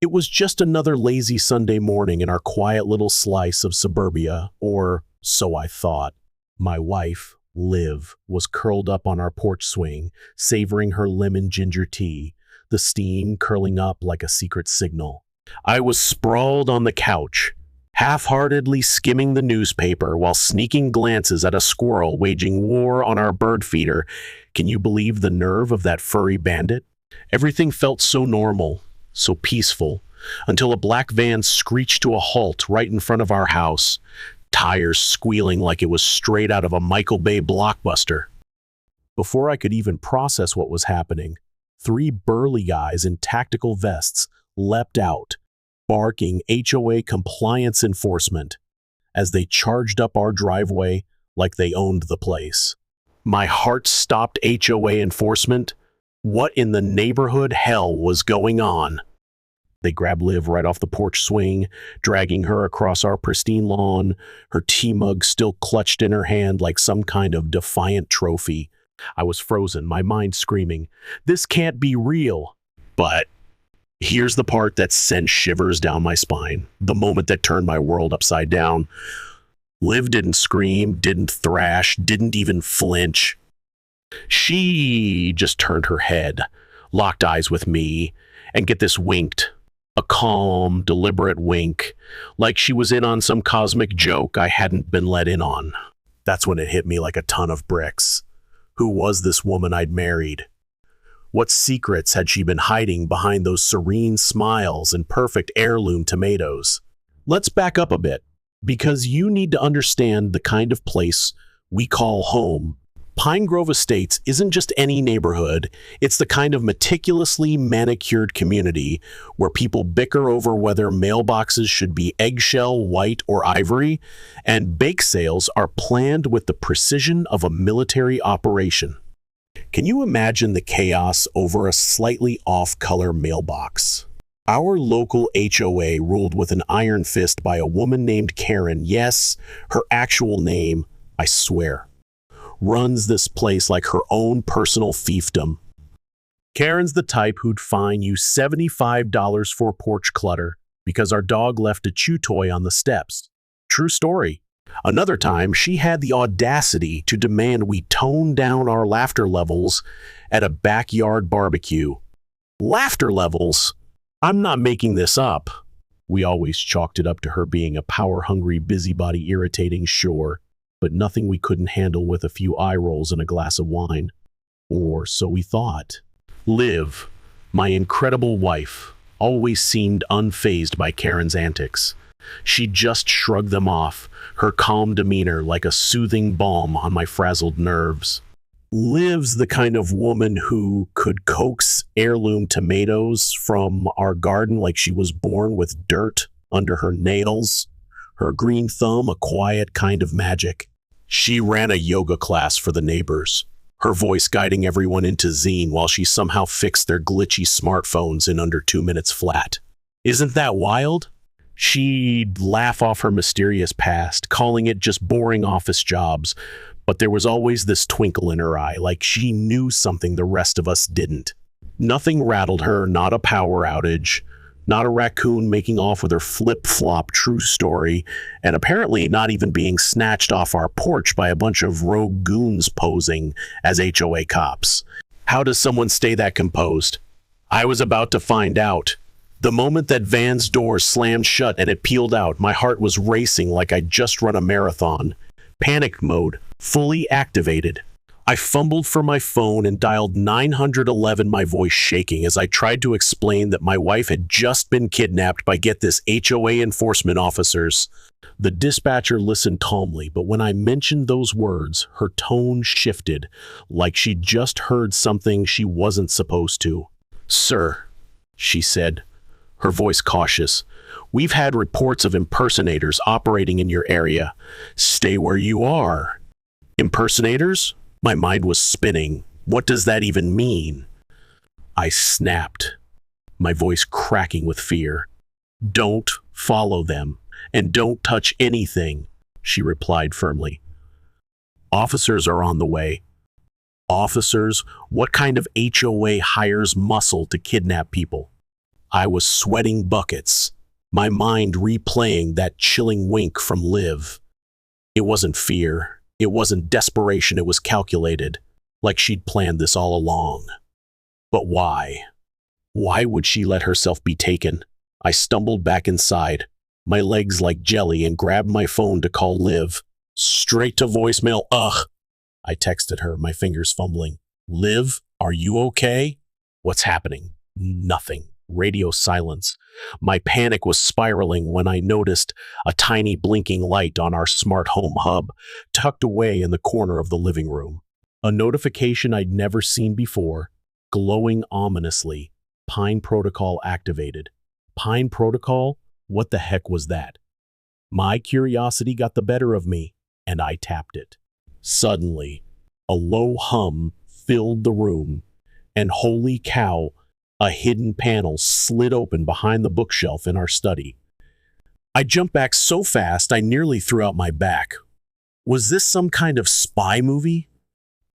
It was just another lazy Sunday morning in our quiet little slice of suburbia, or so I thought. My wife, Liv, was curled up on our porch swing, savoring her lemon ginger tea, the steam curling up like a secret signal. I was sprawled on the couch, half-heartedly skimming the newspaper while sneaking glances at a squirrel waging war on our bird feeder. Can you believe the nerve of that furry bandit? Everything felt so normal, so peaceful, until a black van screeched to a halt right in front of our house, tires squealing like it was straight out of a Michael Bay blockbuster. Before I could even process what was happening, 3 burly guys in tactical vests leapt out, barking HOA compliance enforcement as they charged up our driveway like they owned the place. My heart stopped. HOA enforcement? What in the neighborhood hell was going on? They grabbed Liv right off the porch swing, dragging her across our pristine lawn, her tea mug still clutched in her hand like some kind of defiant trophy. I was frozen, my mind screaming, "This can't be real." But here's the part that sent shivers down my spine, the moment that turned my world upside down. Liv didn't scream, didn't thrash, didn't even flinch. She just turned her head, locked eyes with me, and get this, winked. A calm, deliberate wink, like she was in on some cosmic joke I hadn't been let in on. That's when it hit me like a ton of bricks. Who was this woman I'd married? What secrets had she been hiding behind those serene smiles and perfect heirloom tomatoes? Let's back up a bit, because you need to understand the kind of place we call home. Pine Grove Estates isn't just any neighborhood, it's the kind of meticulously manicured community where people bicker over whether mailboxes should be eggshell, white, or ivory, and bake sales are planned with the precision of a military operation. Can you imagine the chaos over a slightly off-color mailbox? Our local HOA, ruled with an iron fist by a woman named Karen, yes, her actual name, I swear, runs this place like her own personal fiefdom. Karen's the type who'd fine you $75 for porch clutter because our dog left a chew toy on the steps. True story. Another time, she had the audacity to demand we tone down our laughter levels at a backyard barbecue. Laughter levels? I'm not making this up. We always chalked it up to her being a power-hungry, busybody, irritating, sure, but nothing we couldn't handle with a few eye rolls and a glass of wine. Or so we thought. Liv, my incredible wife, always seemed unfazed by Karen's antics. She just shrugged them off, her calm demeanor like a soothing balm on my frazzled nerves. Liv's the kind of woman who could coax heirloom tomatoes from our garden like she was born with dirt under her nails, her green thumb a quiet kind of magic. She ran a yoga class for the neighbors, her voice guiding everyone into Zine while she somehow fixed their glitchy smartphones in under 2 minutes flat. Isn't that wild? She'd laugh off her mysterious past, calling it just boring office jobs, but there was always this twinkle in her eye, like she knew something the rest of us didn't. Nothing rattled her, not a power outage, not a raccoon making off with her flip-flop, true story, and apparently not even being snatched off our porch by a bunch of rogue goons posing as HOA cops. How does someone stay that composed? I was about to find out. The moment that van's door slammed shut and it peeled out, my heart was racing like I'd just run a marathon. Panic mode, fully activated. I fumbled for my phone and dialed 911, my voice shaking as I tried to explain that my wife had just been kidnapped by, get this, HOA enforcement officers. The dispatcher listened calmly, but when I mentioned those words, her tone shifted, like she'd just heard something she wasn't supposed to. "Sir," she said, her voice cautious, "we've had reports of impersonators operating in your area. Stay where you are." Impersonators? My mind was spinning. What does that even mean? I snapped, my voice cracking with fear. "Don't follow them, and don't touch anything," she replied firmly. "Officers are on the way." Officers? What kind of HOA hires muscle to kidnap people? I was sweating buckets, my mind replaying that chilling wink from Liv. It wasn't fear, it wasn't desperation, it was calculated, like she'd planned this all along. But why? Why would she let herself be taken? I stumbled back inside, my legs like jelly, and grabbed my phone to call Liv. Straight to voicemail. Ugh. I texted her, my fingers fumbling. Liv, are you okay? What's happening? Nothing. Radio silence. My panic was spiraling when I noticed a tiny blinking light on our smart home hub, tucked away in the corner of the living room. A notification I'd never seen before, glowing ominously. Pine Protocol activated. Pine Protocol? What the heck was that? My curiosity got the better of me, and I tapped it. Suddenly, a low hum filled the room, and holy cow, a hidden panel slid open behind the bookshelf in our study. I jumped back so fast I nearly threw out my back. Was this some kind of spy movie?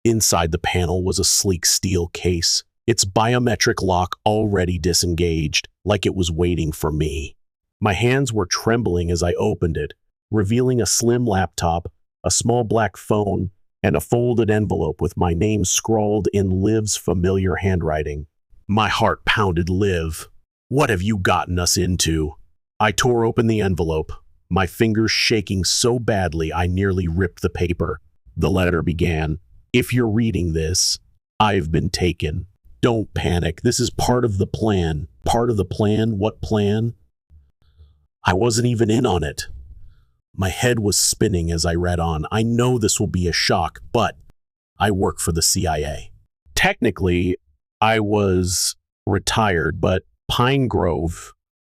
Inside the panel was a sleek steel case, its biometric lock already disengaged, like it was waiting for me. My hands were trembling as I opened it, revealing a slim laptop, a small black phone, and a folded envelope with my name scrawled in Liv's familiar handwriting. My heart pounded. Liv, what have you gotten us into? I tore open the envelope, my fingers shaking so badly I nearly ripped the paper. The letter began, "If you're reading this, I've been taken. Don't panic. This is part of the plan." Part of the plan? What plan? I wasn't even in on it. My head was spinning as I read on. I know this will be a shock, but I work for the CIA. Technically, I was retired, but Pine Grove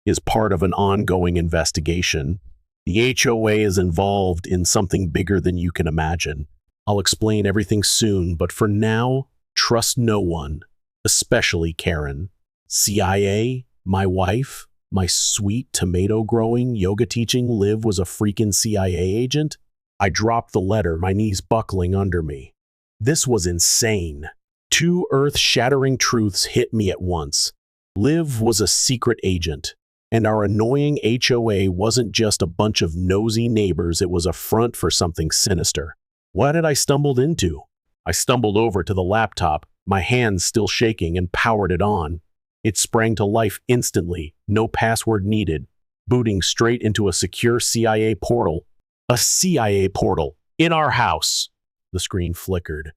is part of an ongoing investigation. The HOA is involved in something bigger than you can imagine. I'll explain everything soon, but for now, trust no one, especially Karen. CIA, my wife, my sweet tomato-growing, yoga-teaching Liv was a freaking CIA agent? I dropped the letter, my knees buckling under me. This was insane. Two earth-shattering truths hit me at once. Liv was a secret agent, and our annoying HOA wasn't just a bunch of nosy neighbors, it was a front for something sinister. What had I stumbled into? I stumbled over to the laptop, my hands still shaking, and powered it on. It sprang to life instantly, no password needed, booting straight into a secure CIA portal. A CIA portal, in our house! The screen flickered,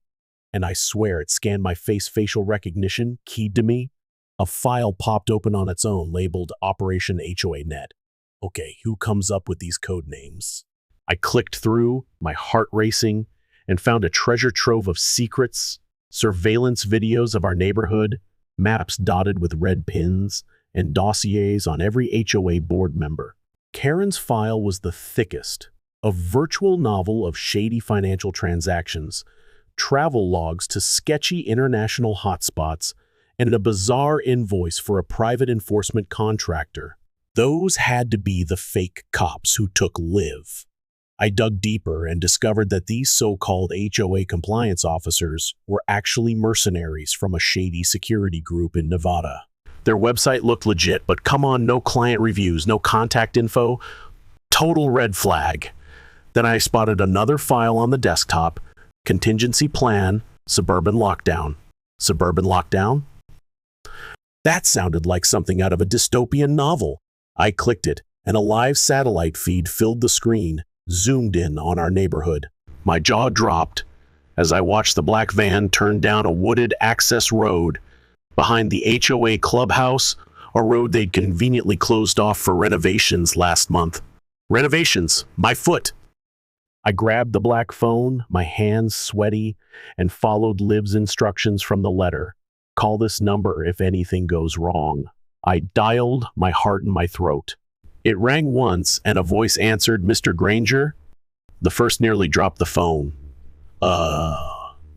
and I swear it scanned my face. Facial recognition, keyed to me. A file popped open on its own, labeled Operation HOA Net. Okay, who comes up with these code names? I clicked through, my heart racing, and found a treasure trove of secrets, surveillance videos of our neighborhood, maps dotted with red pins, and dossiers on every HOA board member. Karen's file was the thickest, a virtual novel of shady financial transactions, travel logs to sketchy international hotspots, and a bizarre invoice for a private enforcement contractor. Those had to be the fake cops who took Liv. I dug deeper and discovered that these so-called HOA compliance officers were actually mercenaries from a shady security group in Nevada. Their website looked legit, but come on, no client reviews, no contact info. Total red flag. Then I spotted another file on the desktop. Contingency plan, suburban lockdown. Suburban lockdown? That sounded like something out of a dystopian novel. I clicked it, and a live satellite feed filled the screen, zoomed in on our neighborhood. My jaw dropped as I watched the black van turn down a wooded access road behind the HOA clubhouse, a road they'd conveniently closed off for renovations last month. Renovations, my foot. I grabbed the black phone, my hands sweaty, and followed Liv's instructions from the letter. Call this number if anything goes wrong. I dialed, my heart in my throat. It rang once, and a voice answered, "Mr. Granger?" The first nearly dropped the phone.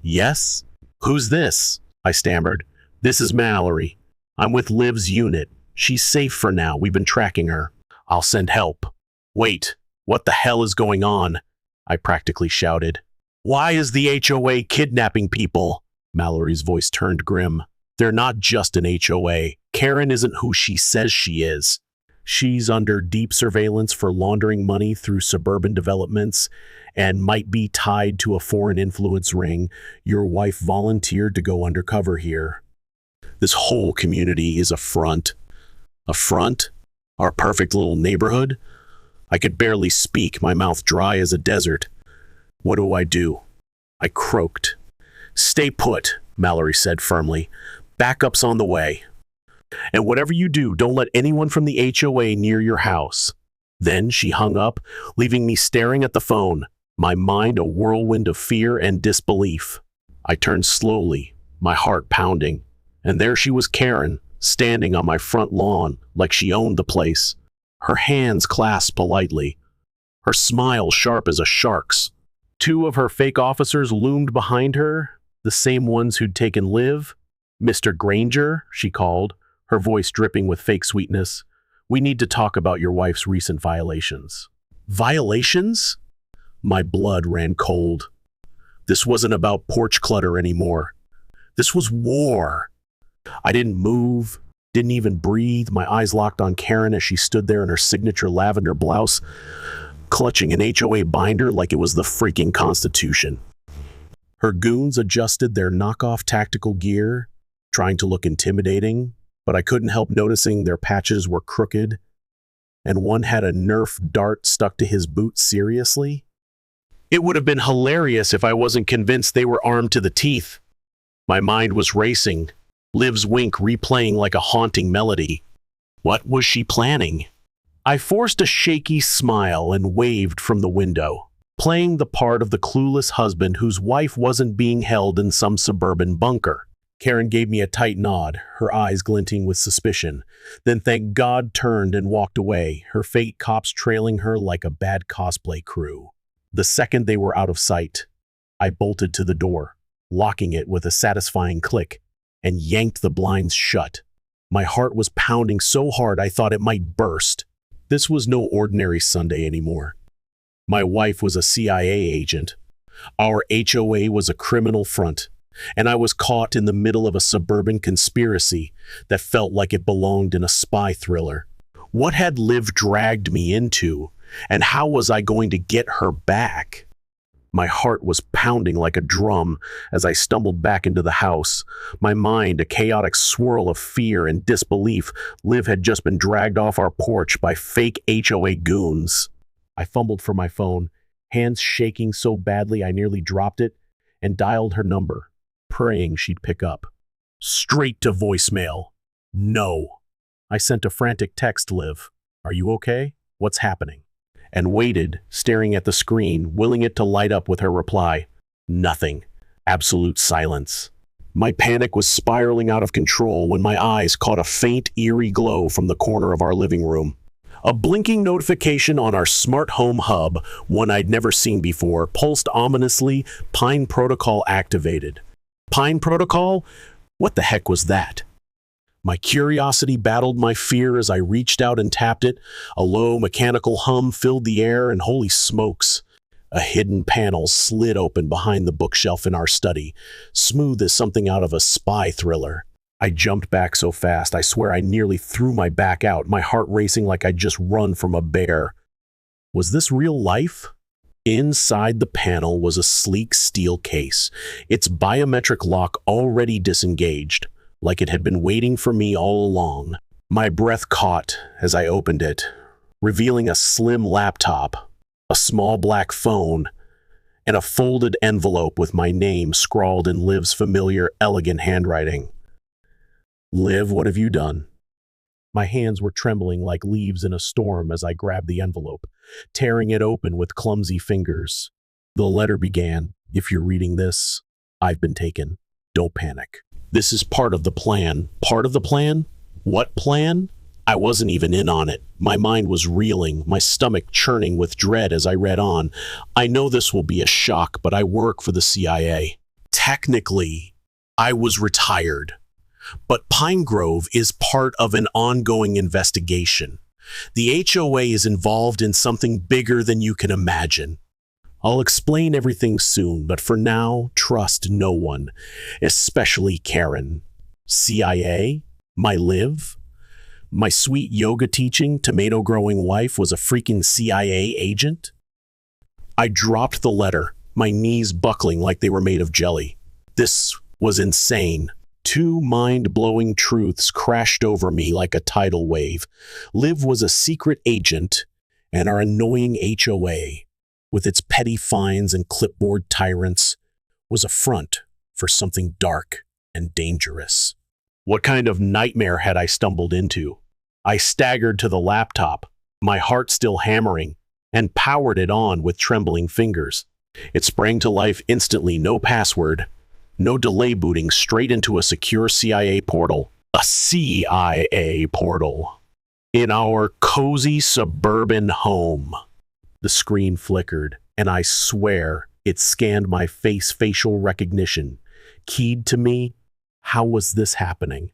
Yes? Who's this? I stammered. This is Mallory. I'm with Liv's unit. She's safe for now. We've been tracking her. I'll send help. Wait, what the hell is going on? I practically shouted. Why is the HOA kidnapping people? Mallory's voice turned grim. They're not just an HOA. Karen isn't who she says she is. She's under deep surveillance for laundering money through suburban developments and might be tied to a foreign influence ring. Your wife volunteered to go undercover here. This whole community is a front. A front? Our perfect little neighborhood? I could barely speak, my mouth dry as a desert. What do? I croaked. Stay put, Mallory said firmly. Backup's on the way. And whatever you do, don't let anyone from the HOA near your house. Then she hung up, leaving me staring at the phone, my mind a whirlwind of fear and disbelief. I turned slowly, my heart pounding, and there she was, Karen, standing on my front lawn like she owned the place, her hands clasped politely, her smile sharp as a shark's. Two of her fake officers loomed behind her, the same ones who'd taken Liv. Mr. Granger, she called, her voice dripping with fake sweetness. We need to talk about your wife's recent violations. Violations? My blood ran cold. This wasn't about porch clutter anymore. This was war. I didn't move, didn't even breathe, my eyes locked on Karen as she stood there in her signature lavender blouse, clutching an HOA binder like it was the freaking Constitution. Her goons adjusted their knockoff tactical gear, trying to look intimidating, but I couldn't help noticing their patches were crooked, and one had a Nerf dart stuck to his boot. Seriously? It would have been hilarious if I wasn't convinced they were armed to the teeth. My mind was racing, Liv's wink replaying like a haunting melody. What was she planning? I forced a shaky smile and waved from the window, playing the part of the clueless husband whose wife wasn't being held in some suburban bunker. Karen gave me a tight nod, her eyes glinting with suspicion, then thank God turned and walked away, her fake cops trailing her like a bad cosplay crew. The second they were out of sight, I bolted to the door, locking it with a satisfying click, and yanked the blinds shut. My heart was pounding so hard I thought it might burst. This was no ordinary Sunday anymore. My wife was a CIA agent. Our HOA was a criminal front, and I was caught in the middle of a suburban conspiracy that felt like it belonged in a spy thriller. What had Liv dragged me into, and how was I going to get her back? My heart was pounding like a drum as I stumbled back into the house, my mind a chaotic swirl of fear and disbelief. Liv had just been dragged off our porch by fake HOA goons. I fumbled for my phone, hands shaking so badly I nearly dropped it, and dialed her number, praying she'd pick up. Straight to voicemail. No. I sent a frantic text to Liv. Are you okay? What's happening? And waited, staring at the screen, willing it to light up with her reply. Nothing. Absolute silence. My panic was spiraling out of control when my eyes caught a faint, eerie glow from the corner of our living room. A blinking notification on our smart home hub, one I'd never seen before, pulsed ominously. Pine Protocol activated. Pine Protocol? What the heck was that? My curiosity battled my fear as I reached out and tapped it. A low mechanical hum filled the air, and holy smokes, a hidden panel slid open behind the bookshelf in our study, smooth as something out of a spy thriller. I jumped back so fast, I swear I nearly threw my back out, my heart racing like I'd just run from a bear. Was this real life? Inside the panel was a sleek steel case, its biometric lock already disengaged, like it had been waiting for me all along. My breath caught as I opened it, revealing a slim laptop, a small black phone, and a folded envelope with my name scrawled in Liv's familiar, elegant handwriting. Liv, what have you done? My hands were trembling like leaves in a storm as I grabbed the envelope, tearing it open with clumsy fingers. The letter began, "If you're reading this, I've been taken. Don't panic. This is part of the plan." Part of the plan? What plan? I wasn't even in on it. My mind was reeling, my stomach churning with dread as I read on. I know this will be a shock, but I work for the CIA. Technically, I was retired. But Pine Grove is part of an ongoing investigation. The HOA is involved in something bigger than you can imagine. I'll explain everything soon, but for now, trust no one, especially Karen. CIA? My Liv? My sweet yoga teaching, tomato growing wife was a freaking CIA agent? I dropped the letter, my knees buckling like they were made of jelly. This was insane. Two mind-blowing truths crashed over me like a tidal wave. Liv was a secret agent, and our annoying HOA, with its petty fines and clipboard tyrants, was a front for something dark and dangerous. What kind of nightmare had I stumbled into? I staggered to the laptop, my heart still hammering, and powered it on with trembling fingers. It sprang to life instantly, no password, no delay, booting straight into a secure CIA portal. A CIA portal. In our cozy suburban home. The screen flickered, and I swear it scanned my face, facial recognition. Keyed to me. How was this happening?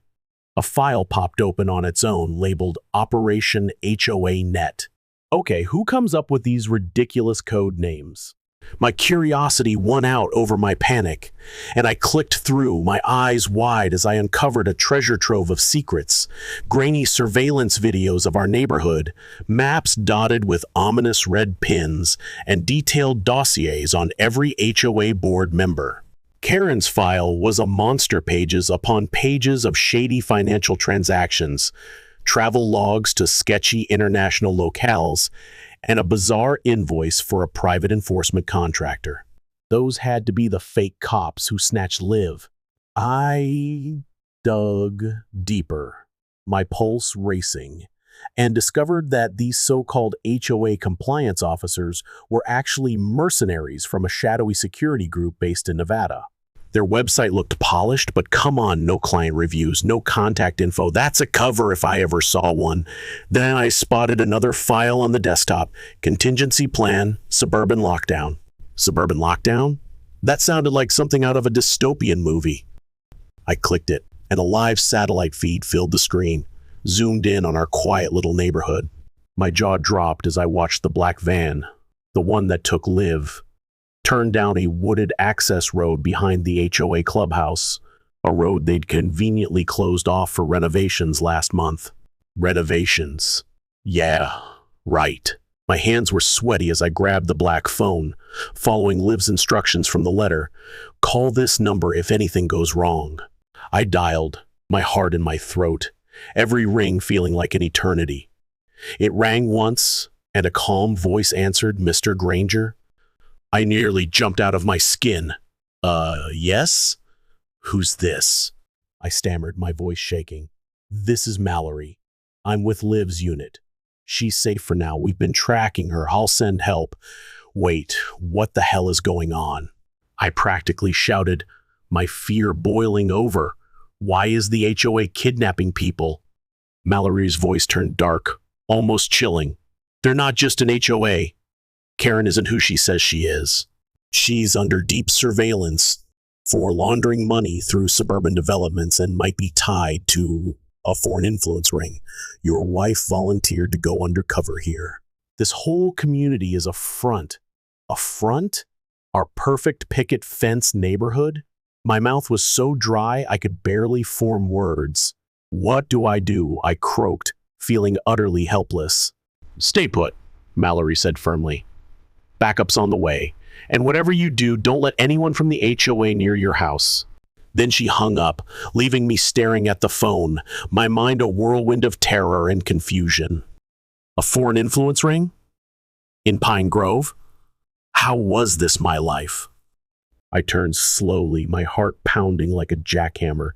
A file popped open on its own, labeled Operation HOA Net. Okay, who comes up with these ridiculous code names? My curiosity won out over my panic, and I clicked through, my eyes wide as I uncovered a treasure trove of secrets, grainy surveillance videos of our neighborhood, maps dotted with ominous red pins, and detailed dossiers on every HOA board member. Karen's file was a monster, pages upon pages of shady financial transactions, travel logs to sketchy international locales, and a bizarre invoice for a private enforcement contractor. Those had to be the fake cops who snatched Liv. I dug deeper, my pulse racing, and discovered that these so-called HOA compliance officers were actually mercenaries from a shadowy security group based in Nevada. Their website looked polished, but come on, no client reviews, no contact info. That's a cover if I ever saw one. Then I spotted another file on the desktop. Contingency plan, suburban lockdown. Suburban lockdown? That sounded like something out of a dystopian movie. I clicked it, and a live satellite feed filled the screen, zoomed in on our quiet little neighborhood. My jaw dropped as I watched the black van, the one that took Liv, turned down a wooded access road behind the HOA clubhouse, a road they'd conveniently closed off for renovations last month. Renovations. Yeah, right. My hands were sweaty as I grabbed the black phone, following Liv's instructions from the letter. Call this number if anything goes wrong. I dialed, my heart in my throat, every ring feeling like an eternity. It rang once, and a calm voice answered, "Mr. Granger." I nearly jumped out of my skin. Yes? Who's this? I stammered, my voice shaking. This is Mallory. I'm with Liv's unit. She's safe for now. We've been tracking her. I'll send help. Wait, what the hell is going on? I practically shouted, my fear boiling over. Why is the HOA kidnapping people? Mallory's voice turned dark, almost chilling. They're not just an HOA. Karen isn't who she says she is. She's under deep surveillance for laundering money through suburban developments and might be tied to a foreign influence ring. Your wife volunteered to go undercover here. This whole community is a front. A front? Our perfect picket fence neighborhood? My mouth was so dry I could barely form words. What do? I croaked, feeling utterly helpless. Stay put, Mallory said firmly. Backup's on the way, and whatever you do, don't let anyone from the HOA near your house. Then she hung up, leaving me staring at the phone, my mind a whirlwind of terror and confusion. A foreign influence ring? In Pine Grove? How was this my life? I turned slowly, my heart pounding like a jackhammer,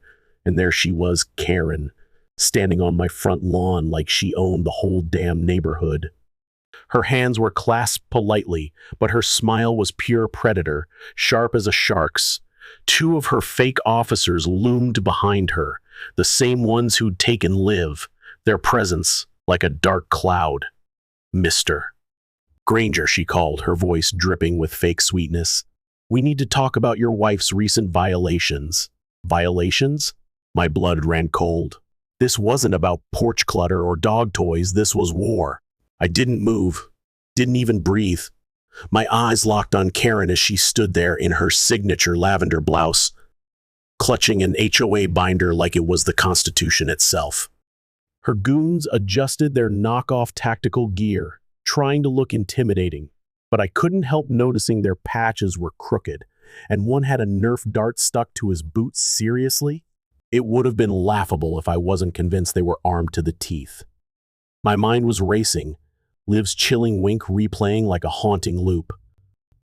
and there she was, Karen, standing on my front lawn like she owned the whole damn neighborhood. Her hands were clasped politely, but her smile was pure predator, sharp as a shark's. Two of her fake officers loomed behind her, the same ones who'd taken Liv, their presence like a dark cloud. Mr. Granger, she called, her voice dripping with fake sweetness. We need to talk about your wife's recent violations. Violations? My blood ran cold. This wasn't about porch clutter or dog toys, this was war. I didn't move, didn't even breathe. My eyes locked on Karen as she stood there in her signature lavender blouse. clutching an HOA binder like it was the Constitution itself. Her goons adjusted their knockoff tactical gear, trying to look intimidating, but I couldn't help noticing their patches were crooked, and one had a Nerf dart stuck to his boot. Seriously? It would have been laughable if I wasn't convinced they were armed to the teeth. My mind was racing, Liv's chilling wink replaying like a haunting loop.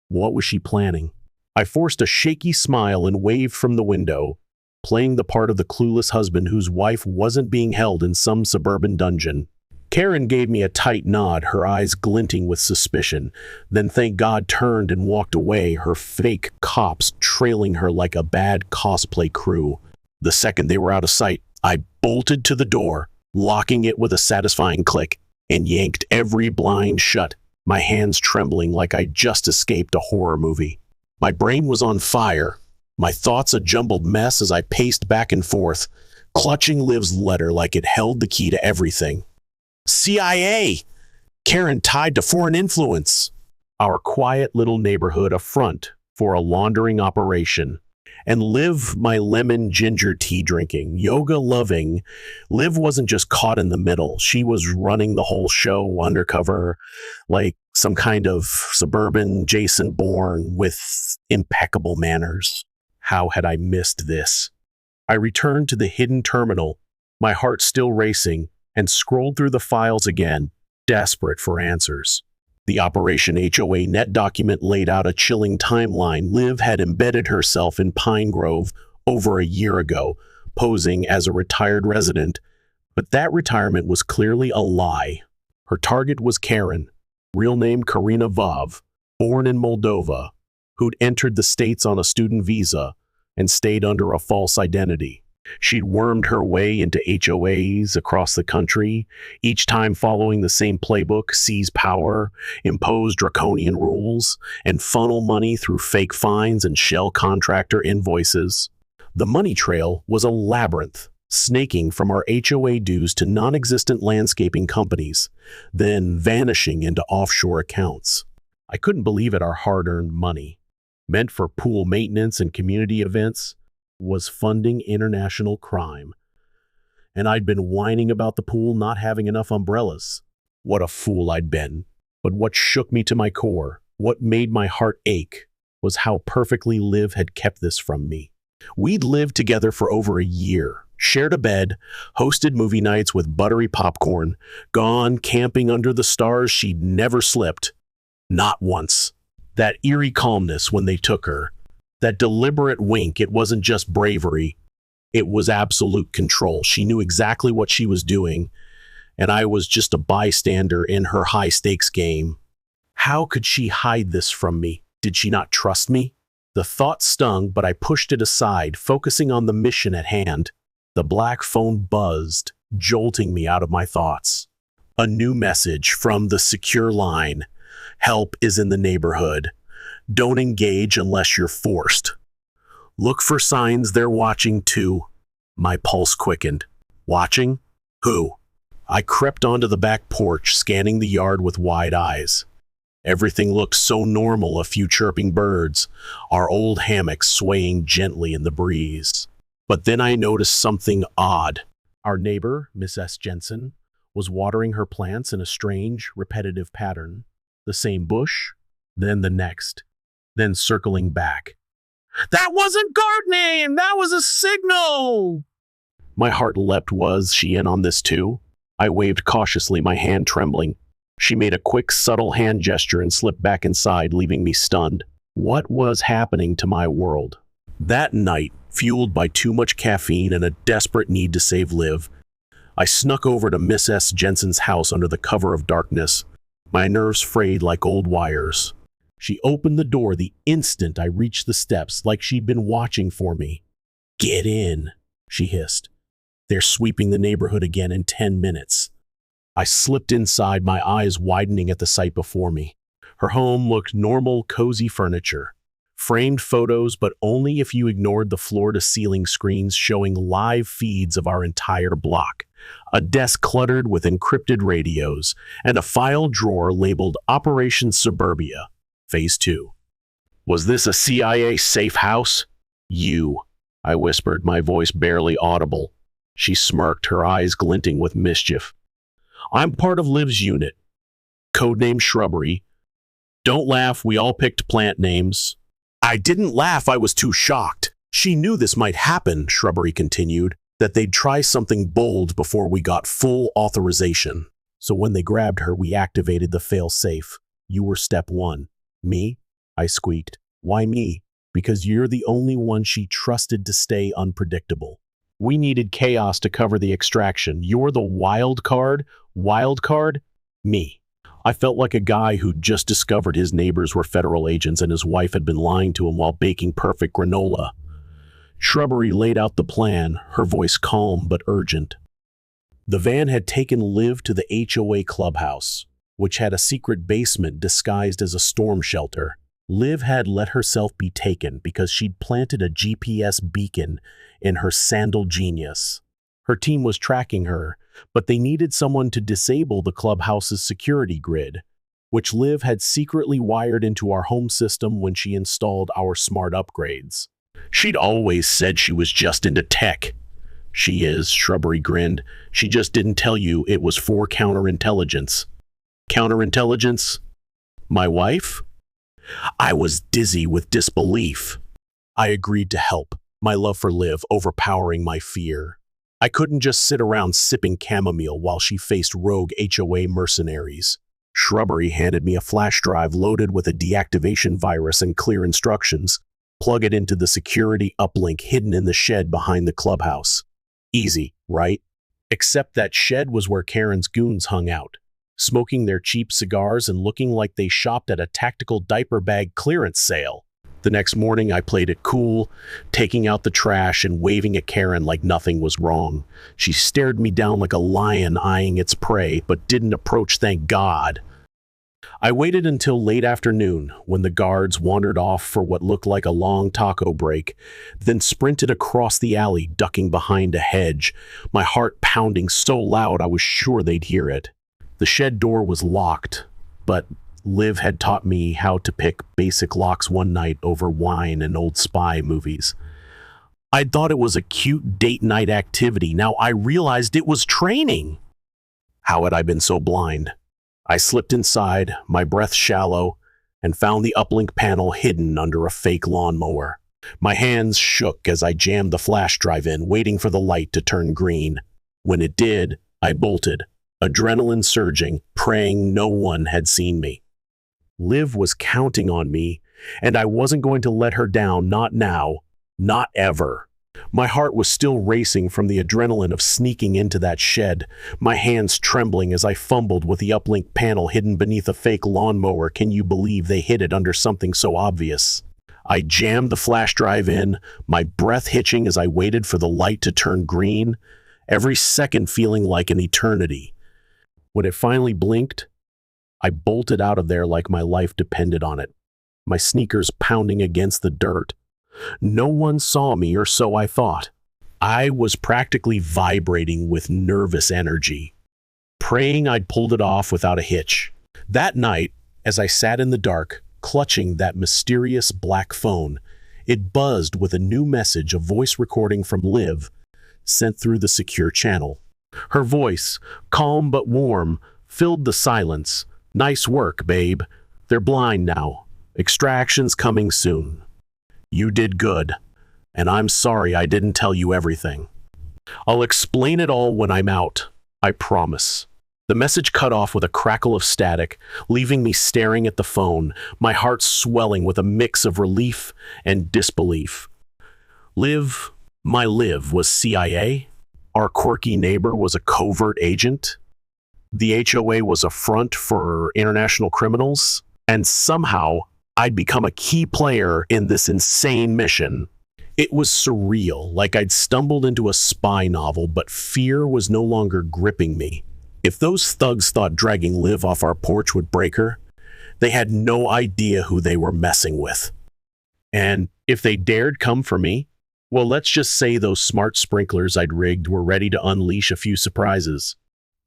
What was she planning? I forced a shaky smile and waved from the window, playing the part of the clueless husband whose wife wasn't being held in some suburban dungeon. Karen gave me a tight nod, her eyes glinting with suspicion, then thank God turned and walked away, her fake cops trailing her like a bad cosplay crew. The second they were out of sight, I bolted to the door, locking it with a satisfying click, and yanked every blind shut, my hands trembling like I just escaped a horror movie. My brain was on fire, my thoughts a jumbled mess as I paced back and forth, clutching Liv's letter like it held the key to everything. CIA! Karen tied to foreign influence. Our quiet little neighborhood a front for a laundering operation. And Liv, my lemon ginger tea drinking, yoga loving, Liv wasn't just caught in the middle. She was running the whole show undercover like some kind of suburban Jason Bourne with impeccable manners. How had I missed this? I returned to the hidden terminal, my heart still racing, and scrolled through the files again, desperate for answers. The Operation HOA net document laid out a chilling timeline. Liv had embedded herself in Pine Grove over a year ago, posing as a retired resident, but that retirement was clearly a lie. Her target was Karen, real name Karina Vov, born in Moldova, who'd entered the States on a student visa and stayed under a false identity. She'd wormed her way into HOAs across the country, each time following the same playbook: seize power, impose draconian rules, and funnel money through fake fines and shell contractor invoices. The money trail was a labyrinth, snaking from our HOA dues to non-existent landscaping companies, then vanishing into offshore accounts. I couldn't believe it. Our hard-earned money, meant for pool maintenance and community events, was funding international crime. And I'd been whining about the pool not having enough umbrellas. What a fool I'd been. But what shook me to my core, what made my heart ache, was how perfectly Liv had kept this from me. We'd lived together for over a year, shared a bed, hosted movie nights with buttery popcorn, gone camping under the stars. She'd never slipped. Not once. That eerie calmness when they took her, that deliberate wink, it wasn't just bravery, it was absolute control. She knew exactly what she was doing, and I was just a bystander in her high-stakes game. How could she hide this from me? Did she not trust me? The thought stung, but I pushed it aside, focusing on the mission at hand. The black phone buzzed, jolting me out of my thoughts. A new message from the secure line. Help is in the neighborhood. Don't engage unless you're forced. Look for signs they're watching too. My pulse quickened. Watching? Who? I crept onto the back porch, scanning the yard with wide eyes. Everything looked so normal: a few chirping birds, our old hammock swaying gently in the breeze. But then I noticed something odd. Our neighbor, Miss S. Jensen, was watering her plants in a strange, repetitive pattern. The same bush, then the next, then circling back. That wasn't gardening! That was a signal! My heart leapt. Was she in on this too? I waved cautiously, my hand trembling. She made a quick, subtle hand gesture and slipped back inside, leaving me stunned. What was happening to my world? That night, fueled by too much caffeine and a desperate need to save Liv, I snuck over to Miss S. Jensen's house under the cover of darkness, my nerves frayed like old wires. She opened the door the instant I reached the steps, like she'd been watching for me. Get in, she hissed. They're sweeping the neighborhood again in 10 minutes. I slipped inside, my eyes widening at the sight before me. Her home looked normal, cozy furniture. Framed photos, but only if you ignored the floor-to-ceiling screens showing live feeds of our entire block. A desk cluttered with encrypted radios, and a file drawer labeled Operation Suburbia, Phase 2. Was this a CIA safe house? I whispered, my voice barely audible. She smirked, her eyes glinting with mischief. I'm part of Liv's unit. Codename Shrubbery. Don't laugh, we all picked plant names. I didn't laugh, I was too shocked. She knew this might happen, Shrubbery continued, that they'd try something bold before we got full authorization. So when they grabbed her, we activated the fail-safe. You were step one. Me? I squeaked. Why me? Because you're the only one she trusted to stay unpredictable. We needed chaos to cover the extraction. You're the wild card? Wild card? Me. I felt like a guy who'd just discovered his neighbors were federal agents and his wife had been lying to him while baking perfect granola. Shrubbery laid out the plan, her voice calm but urgent. The van had taken Liv to the HOA clubhouse, which had a secret basement disguised as a storm shelter. Liv had let herself be taken because she'd planted a GPS beacon in her sandal genius. Her team was tracking her, but they needed someone to disable the clubhouse's security grid, which Liv had secretly wired into our home system when she installed our smart upgrades. She'd always said she was just into tech. She is, Shrubbery grinned. She just didn't tell you it was for counterintelligence. Counterintelligence? My wife? I was dizzy with disbelief. I agreed to help, my love for Liv overpowering my fear. I couldn't just sit around sipping chamomile while she faced rogue HOA mercenaries. Shrubbery handed me a flash drive loaded with a deactivation virus and clear instructions. Plug it into the security uplink hidden in the shed behind the clubhouse. Easy, right? Except that shed was where Karen's goons hung out, smoking their cheap cigars and looking like they shopped at a tactical diaper bag clearance sale. The next morning, I played it cool, taking out the trash and waving at Karen like nothing was wrong. She stared me down like a lion eyeing its prey, but didn't approach, thank God. I waited until late afternoon when the guards wandered off for what looked like a long taco break, then sprinted across the alley, ducking behind a hedge, my heart pounding so loud I was sure they'd hear it. The shed door was locked, but Liv had taught me how to pick basic locks one night over wine and old spy movies. I'd thought it was a cute date night activity. Now I realized it was training. How had I been so blind? I slipped inside, my breath shallow, and found the uplink panel hidden under a fake lawnmower. My hands shook as I jammed the flash drive in, waiting for the light to turn green. When it did, I bolted, adrenaline surging, praying no one had seen me. Liv was counting on me, and I wasn't going to let her down, not now, not ever. My heart was still racing from the adrenaline of sneaking into that shed, my hands trembling as I fumbled with the uplink panel hidden beneath a fake lawnmower. Can you believe they hid it under something so obvious? I jammed the flash drive in, my breath hitching as I waited for the light to turn green, every second feeling like an eternity. When it finally blinked, I bolted out of there like my life depended on it, my sneakers pounding against the dirt. No one saw me, or so I thought. I was practically vibrating with nervous energy, praying I'd pulled it off without a hitch. That night, as I sat in the dark, clutching that mysterious black phone, it buzzed with a new message, a voice recording from Liv, sent through the secure channel. Her voice, calm but warm, filled the silence. Nice work, babe. They're blind now. Extraction's coming soon. You did good, and I'm sorry I didn't tell you everything. I'll explain it all when I'm out, I promise. The message cut off with a crackle of static, leaving me staring at the phone, my heart swelling with a mix of relief and disbelief. Liv, my Liv, was CIA? Our quirky neighbor was a covert agent? The HOA was a front for international criminals? And somehow, I'd become a key player in this insane mission. It was surreal, like I'd stumbled into a spy novel, but fear was no longer gripping me. If those thugs thought dragging Liv off our porch would break her, they had no idea who they were messing with. And if they dared come for me, well, let's just say those smart sprinklers I'd rigged were ready to unleash a few surprises.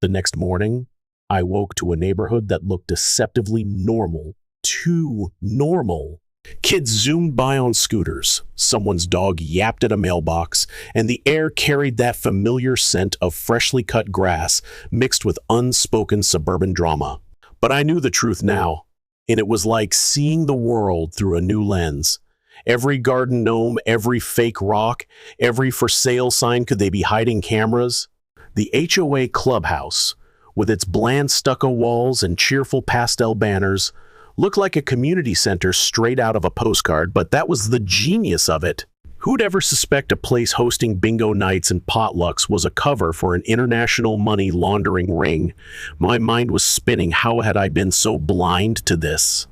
The next morning, I woke to a neighborhood that looked deceptively normal. Too normal. Kids zoomed by on scooters, someone's dog yapped at a mailbox, and the air carried that familiar scent of freshly cut grass mixed with unspoken suburban drama. But I knew the truth now, and it was like seeing the world through a new lens. Every garden gnome, every fake rock, every for sale sign, could they be hiding cameras? The HOA clubhouse, with its bland stucco walls and cheerful pastel banners, looked like a community center straight out of a postcard, but that was the genius of it. Who'd ever suspect a place hosting bingo nights and potlucks was a cover for an international money laundering ring? My mind was spinning. How had I been so blind to this?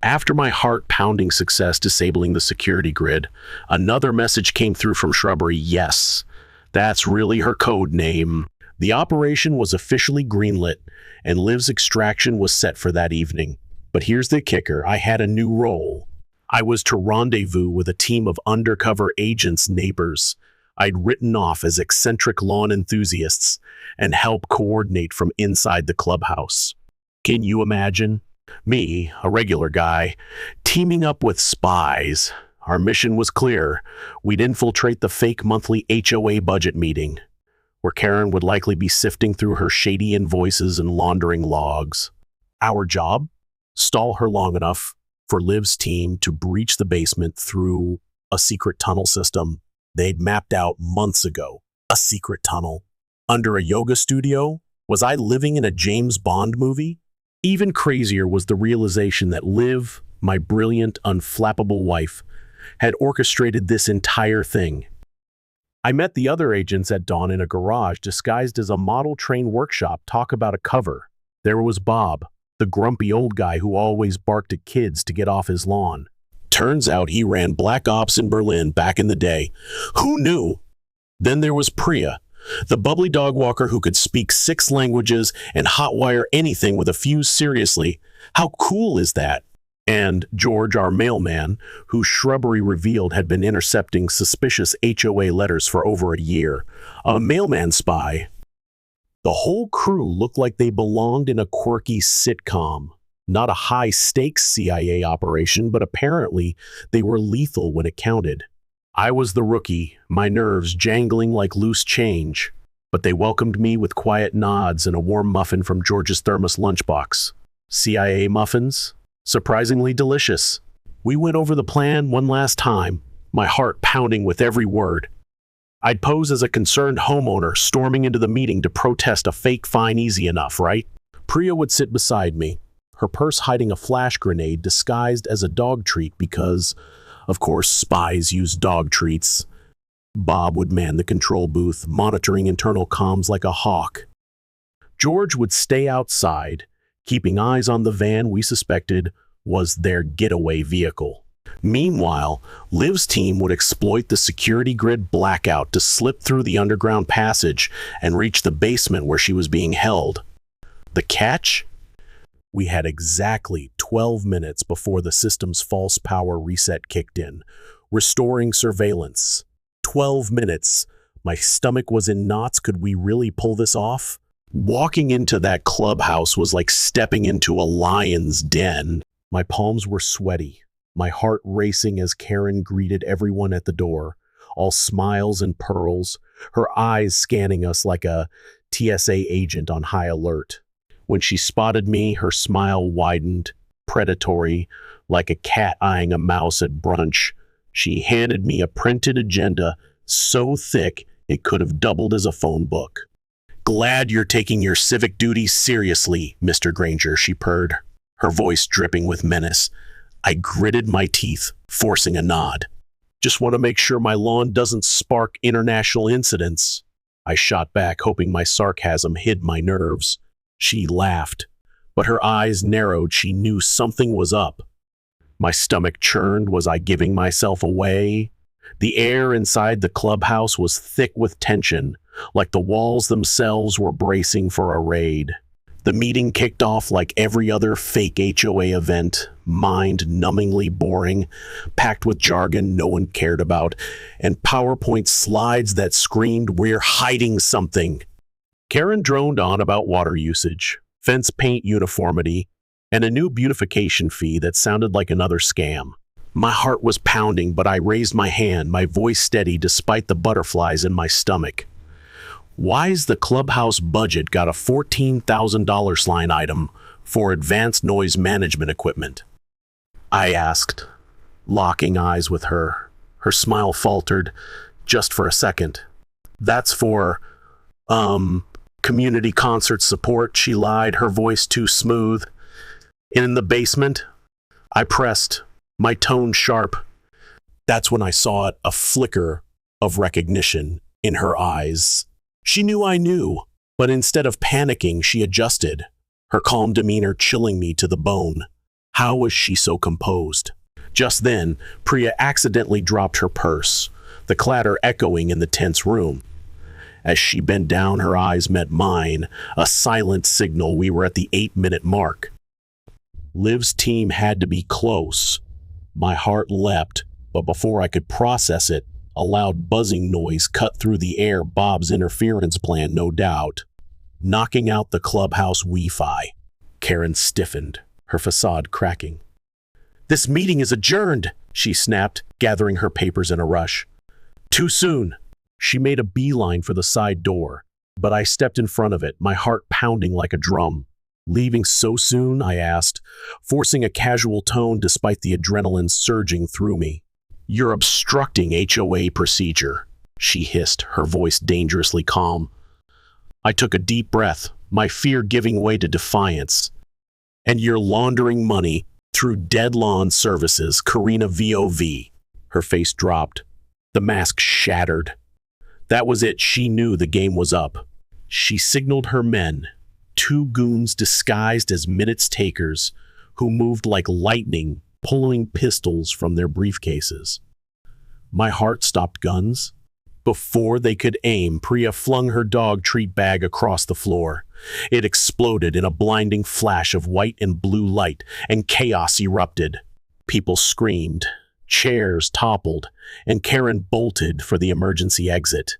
After my heart-pounding success disabling the security grid, another message came through from Shrubbery. Yes, that's really her code name. The operation was officially greenlit, and Liv's extraction was set for that evening. But here's the kicker, I had a new role. I was to rendezvous with a team of undercover agents' neighbors I'd written off as eccentric lawn enthusiasts and help coordinate from inside the clubhouse. Can you imagine? Me, a regular guy, teaming up with spies. Our mission was clear. We'd infiltrate the fake monthly HOA budget meeting, where Karen would likely be sifting through her shady invoices and laundering logs. Our job? Stall her long enough for Liv's team to breach the basement through a secret tunnel system they'd mapped out months ago. A secret tunnel? Under a yoga studio? Was I living in a James Bond movie? Even crazier was the realization that Liv, my brilliant, unflappable wife, had orchestrated this entire thing. I met the other agents at dawn in a garage disguised as a model train workshop. Talk about a cover. There was Bob, the grumpy old guy who always barked at kids to get off his lawn. Turns out he ran Black Ops in Berlin back in the day. Who knew? Then there was Priya, the bubbly dog walker who could speak 6 languages and hotwire anything with a fuse. Seriously, how cool is that? And George, our mailman, who Shrubbery revealed had been intercepting suspicious HOA letters for over a year. A mailman spy. The whole crew looked like they belonged in a quirky sitcom. Not a high-stakes CIA operation, but apparently they were lethal when it counted. I was the rookie, my nerves jangling like loose change, but they welcomed me with quiet nods and a warm muffin from George's thermos lunchbox. CIA muffins? Surprisingly delicious. We went over the plan one last time, my heart pounding with every word. I'd pose as a concerned homeowner storming into the meeting to protest a fake fine. Easy enough, right? Priya would sit beside me, her purse hiding a flash grenade disguised as a dog treat because, of course, spies use dog treats. Bob would man the control booth, monitoring internal comms like a hawk. George would stay outside, keeping eyes on the van we suspected was their getaway vehicle. Meanwhile, Liv's team would exploit the security grid blackout to slip through the underground passage and reach the basement where she was being held. The catch? We had exactly 12 minutes before the system's false power reset kicked in, restoring surveillance. 12 minutes. My stomach was in knots. Could we really pull this off? Walking into that clubhouse was like stepping into a lion's den. My palms were sweaty, my heart racing as Karen greeted everyone at the door, all smiles and pearls, her eyes scanning us like a TSA agent on high alert. When she spotted me, her smile widened, predatory, like a cat eyeing a mouse at brunch. She handed me a printed agenda so thick it could have doubled as a phone book. "Glad you're taking your civic duties seriously, Mr. Granger," she purred, her voice dripping with menace. I gritted my teeth, forcing a nod. "Just want to make sure my lawn doesn't spark international incidents," I shot back, hoping my sarcasm hid my nerves. She laughed, but her eyes narrowed. She knew something was up. My stomach churned. Was I giving myself away? The air inside the clubhouse was thick with tension, like the walls themselves were bracing for a raid. The meeting kicked off like every other fake HOA event, mind-numbingly boring, packed with jargon no one cared about, and PowerPoint slides that screamed, "We're hiding something." Karen droned on about water usage, fence paint uniformity, and a new beautification fee that sounded like another scam. My heart was pounding, but I raised my hand, my voice steady despite the butterflies in my stomach. Why's the clubhouse budget got a $14,000 line item for advanced noise management equipment? I asked, locking eyes with her. Her smile faltered just for a second. That's for, community concert support, she lied, her voice too smooth. In the basement? I pressed, my tone sharp. That's when I saw a flicker of recognition in her eyes. She knew I knew, but instead of panicking, she adjusted, her calm demeanor chilling me to the bone. How was she so composed? Just then, Priya accidentally dropped her purse, the clatter echoing in the tense room. As she bent down, her eyes met mine, a silent signal we were at the 8-minute mark. Liv's team had to be close. My heart leapt, but before I could process it, a loud buzzing noise cut through the air. Bob's interference plan, no doubt. Knocking out the clubhouse Wi-Fi. Karen stiffened, her facade cracking. "This meeting is adjourned," she snapped, gathering her papers in a rush. "Too soon." She made a beeline for the side door, but I stepped in front of it, my heart pounding like a drum. "Leaving so soon?" I asked, forcing a casual tone despite the adrenaline surging through me. "You're obstructing HOA procedure," she hissed, her voice dangerously calm. I took a deep breath, my fear giving way to defiance. "And you're laundering money through Dead Lawn Services, Karina VOV." Her face dropped. The mask shattered. That was it. She knew the game was up. She signaled her men, 2 goons disguised as minutes takers who moved like lightning, pulling pistols from their briefcases. My heart stopped guns. Before they could aim, Priya flung her dog treat bag across the floor. It exploded in a blinding flash of white and blue light, and chaos erupted. People screamed, chairs toppled, and Karen bolted for the emergency exit.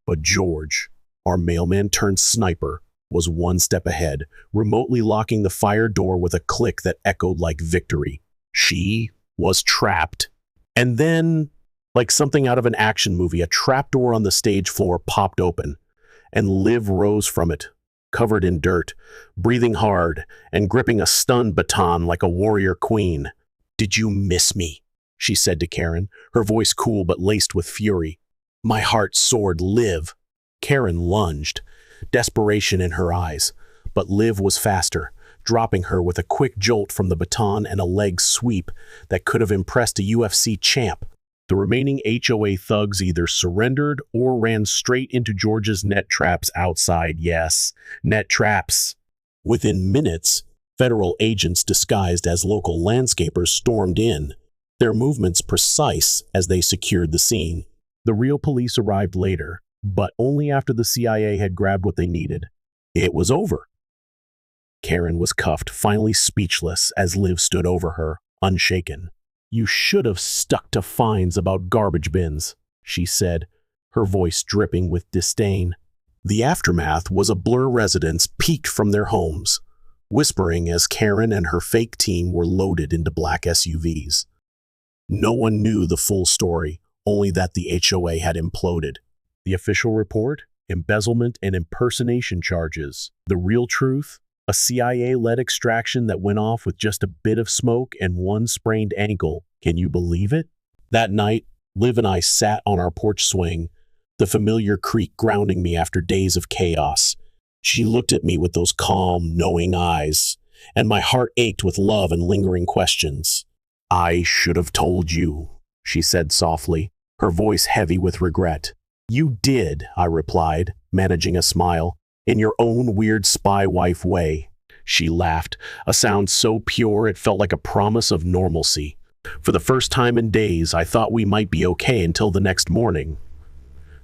But George, our mailman turned sniper, was one step ahead, remotely locking the fire door with a click that echoed like victory. She was trapped. And then, like something out of an action movie, a trapdoor on the stage floor popped open, and Liv rose from it, covered in dirt, breathing hard, and gripping a stun baton like a warrior queen. "Did you miss me?" she said to Karen, her voice cool but laced with fury. My heart soared. "Liv." Karen lunged, desperation in her eyes, but Liv was faster, dropping her with a quick jolt from the baton and a leg sweep that could have impressed a UFC champ. The remaining HOA thugs either surrendered or ran straight into George's net traps outside. Yes, net traps. Within minutes, federal agents disguised as local landscapers stormed in, their movements precise as they secured the scene. The real police arrived later, but only after the CIA had grabbed what they needed. It was over. Karen was cuffed, finally speechless, as Liv stood over her, unshaken. "You should have stuck to fines about garbage bins," she said, her voice dripping with disdain. The aftermath was a blur. Residents peeked from their homes, whispering as Karen and her fake team were loaded into black SUVs. No one knew the full story, only that the HOA had imploded. The official report? Embezzlement and impersonation charges. The real truth? A CIA-led extraction that went off with just a bit of smoke and one sprained ankle. Can you believe it? That night, Liv and I sat on our porch swing, the familiar creak grounding me after days of chaos. She looked at me with those calm, knowing eyes, and my heart ached with love and lingering questions. "I should have told you," she said softly, her voice heavy with regret. "You did," I replied, managing a smile, "in your own weird spy wife way." She laughed, a sound so pure it felt like a promise of normalcy. For the first time in days, I thought we might be okay until the next morning,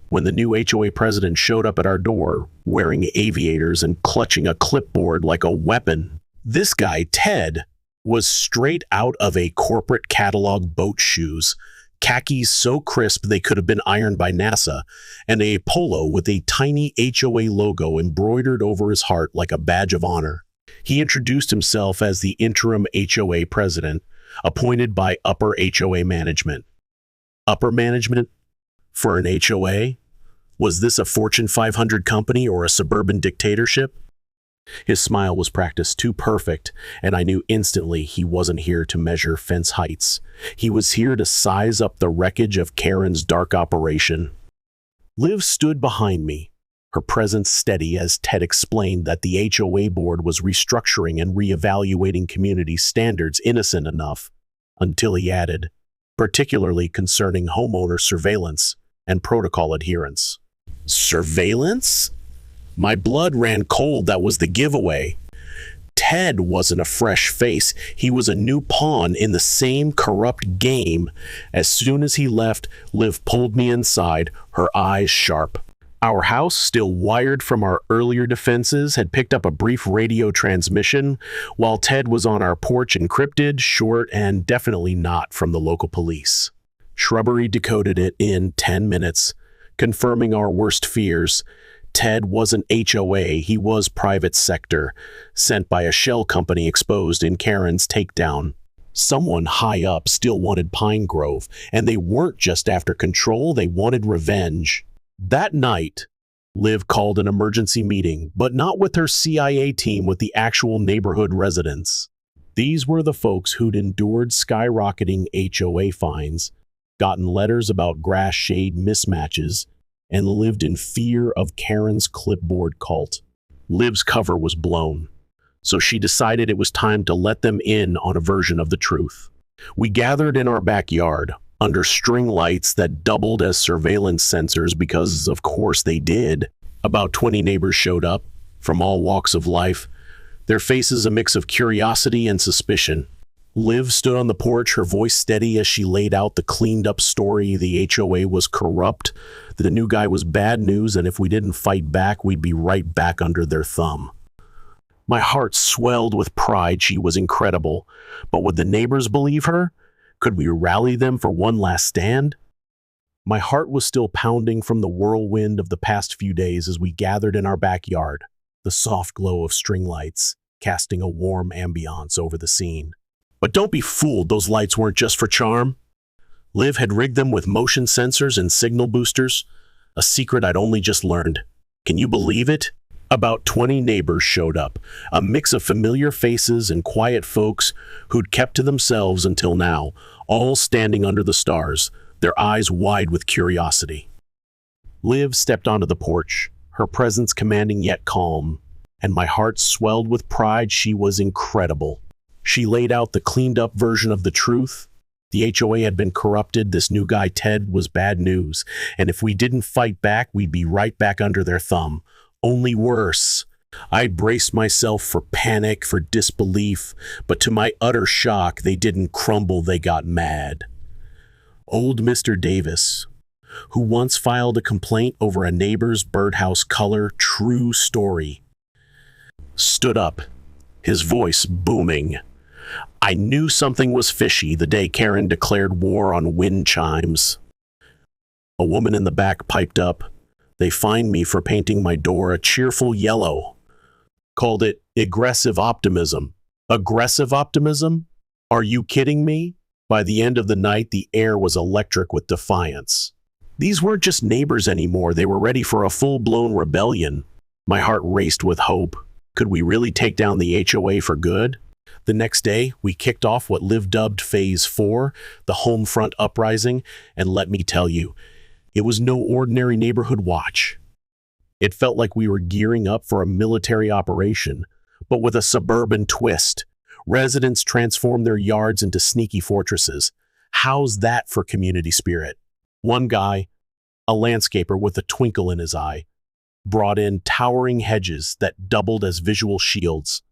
when the new HOA president showed up at our door, wearing aviators and clutching a clipboard like a weapon. This guy, Ted, was straight out of a corporate catalog boat shoes, khakis so crisp they could have been ironed by NASA, and a polo with a tiny HOA logo embroidered over his heart like a badge of honor. He introduced himself as the interim HOA president, appointed by upper HOA management. Upper management? For an HOA? Was this a Fortune 500 company or a suburban dictatorship? His smile was practiced too perfect, and I knew instantly he wasn't here to measure fence heights. He was here to size up the wreckage of Karen's dark operation. Liv stood behind me, her presence steady as Ted explained that the HOA board was restructuring and reevaluating community standards innocent enough, until he added, particularly concerning homeowner surveillance and protocol adherence. Surveillance? My blood ran cold. That was the giveaway. Ted wasn't a fresh face. He was a new pawn in the same corrupt game. As soon as he left, Liv pulled me inside, her eyes sharp. Our house, still wired from our earlier defenses, had picked up a brief radio transmission, while Ted was on our porch encrypted, short, and definitely not from the local police. Shrubbery decoded it in 10 minutes, confirming our worst fears. Ted wasn't HOA, he was private sector, sent by a shell company exposed in Karen's takedown. Someone high up still wanted Pine Grove, and they weren't just after control, they wanted revenge. That night, Liv called an emergency meeting, but not with her CIA team, with the actual neighborhood residents. These were the folks who'd endured skyrocketing HOA fines, gotten letters about grass shade mismatches, and lived in fear of Karen's clipboard cult. Liv's cover was blown, so she decided it was time to let them in on a version of the truth. We gathered in our backyard, under string lights that doubled as surveillance sensors because, of course, they did. About 20 neighbors showed up, from all walks of life, their faces a mix of curiosity and suspicion. Liv stood on the porch, her voice steady as she laid out the cleaned-up story. The HOA was corrupt, the new guy was bad news, and if we didn't fight back, we'd be right back under their thumb. My heart swelled with pride. She was incredible. But would the neighbors believe her? Could we rally them for one last stand? My heart was still pounding from the whirlwind of the past few days as we gathered in our backyard, the soft glow of string lights casting a warm ambiance over the scene. But don't be fooled, those lights weren't just for charm. Liv had rigged them with motion sensors and signal boosters, a secret I'd only just learned. Can you believe it? About 20 neighbors showed up, a mix of familiar faces and quiet folks who'd kept to themselves until now, all standing under the stars, their eyes wide with curiosity. Liv stepped onto the porch, her presence commanding yet calm, and my heart swelled with pride. She was incredible. She laid out the cleaned-up version of the truth. The HOA had been corrupted, this new guy Ted was bad news, and if we didn't fight back, we'd be right back under their thumb. Only worse. I braced myself for panic, for disbelief, but to my utter shock, they didn't crumble, they got mad. Old Mr. Davis, who once filed a complaint over a neighbor's birdhouse color, true story, stood up, his voice booming. I knew something was fishy the day Karen declared war on wind chimes. A woman in the back piped up. They fined me for painting my door a cheerful yellow. Called it aggressive optimism. Aggressive optimism? Are you kidding me? By the end of the night, the air was electric with defiance. These weren't just neighbors anymore. They were ready for a full-blown rebellion. My heart raced with hope. Could we really take down the HOA for good? The next day, we kicked off what Liv dubbed Phase 4, the home front uprising, and let me tell you, it was no ordinary neighborhood watch. It felt like we were gearing up for a military operation, but with a suburban twist. Residents transformed their yards into sneaky fortresses. How's that for community spirit? One guy, a landscaper with a twinkle in his eye, brought in towering hedges that doubled as visual shields,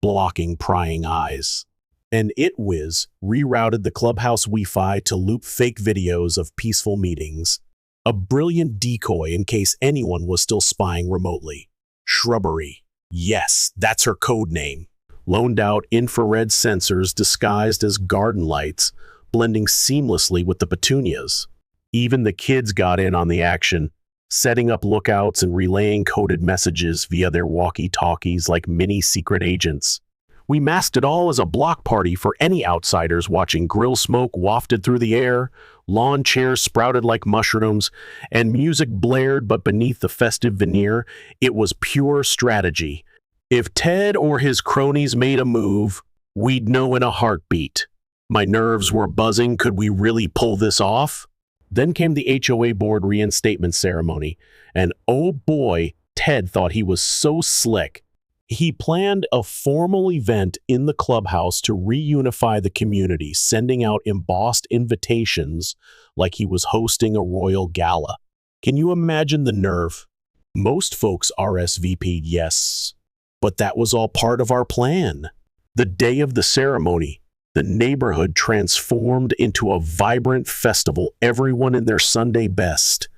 blocking prying eyes. And ItWiz rerouted the clubhouse Wi-Fi to loop fake videos of peaceful meetings. A brilliant decoy in case anyone was still spying remotely. Shrubbery. Yes, that's her code name. Loaned out infrared sensors disguised as garden lights, blending seamlessly with the petunias. Even the kids got in on the action. setting up lookouts and relaying coded messages via their walkie-talkies like mini secret agents. We masked it all as a block party for any outsiders watching grill smoke wafted through the air, lawn chairs sprouted like mushrooms, and music blared, but beneath the festive veneer, it was pure strategy. If Ted or his cronies made a move, we'd know in a heartbeat. My nerves were buzzing. Could we really pull this off? Then came the HOA board reinstatement ceremony, and oh boy, Ted thought he was so slick. He planned a formal event in the clubhouse to reunify the community, sending out embossed invitations like he was hosting a royal gala. Can you imagine the nerve? Most folks RSVP'd yes, but that was all part of our plan. The day of the ceremony, the neighborhood transformed into a vibrant festival, everyone in their Sunday best.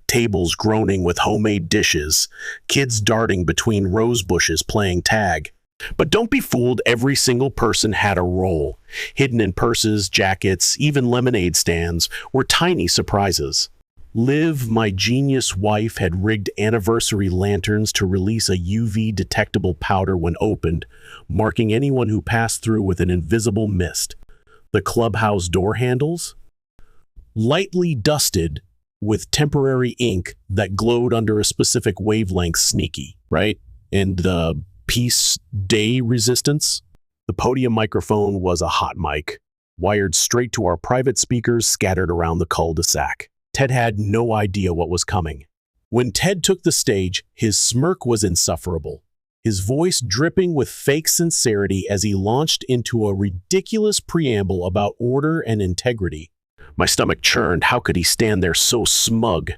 Tables groaning with homemade dishes, kids darting between rose bushes playing tag. But don't be fooled, every single person had a role. Hidden in purses, jackets, even lemonade stands were tiny surprises. Liv, my genius wife, had rigged anniversary lanterns to release a UV detectable powder when opened, marking anyone who passed through with an invisible mist. The clubhouse door handles, lightly dusted with temporary ink that glowed under a specific wavelength, sneaky, right? And the peace day resistance. The podium microphone was a hot mic, wired straight to our private speakers scattered around the cul-de-sac. Ted had no idea what was coming. When Ted took the stage, his smirk was insufferable, his voice dripping with fake sincerity as he launched into a ridiculous preamble about order and integrity. My stomach churned. How could he stand there so smug?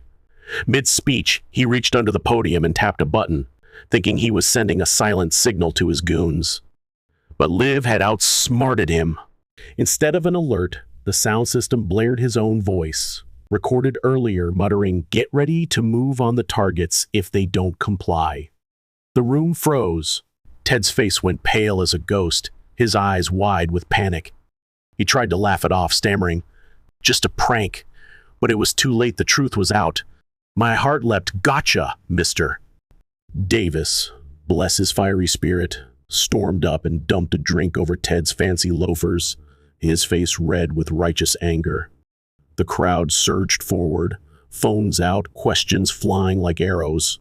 Mid-speech, he reached under the podium and tapped a button, thinking he was sending a silent signal to his goons. But Liv had outsmarted him. Instead of an alert, the sound system blared his own voice, recorded earlier, muttering, "Get ready to move on the targets if they don't comply." The room froze. Ted's face went pale as a ghost, his eyes wide with panic. He tried to laugh it off, stammering, "Just a prank." But it was too late. The truth was out. My heart leapt. "Gotcha, mister." Davis, bless his fiery spirit, stormed up and dumped a drink over Ted's fancy loafers, his face red with righteous anger. The crowd surged forward, phones out, questions flying like arrows.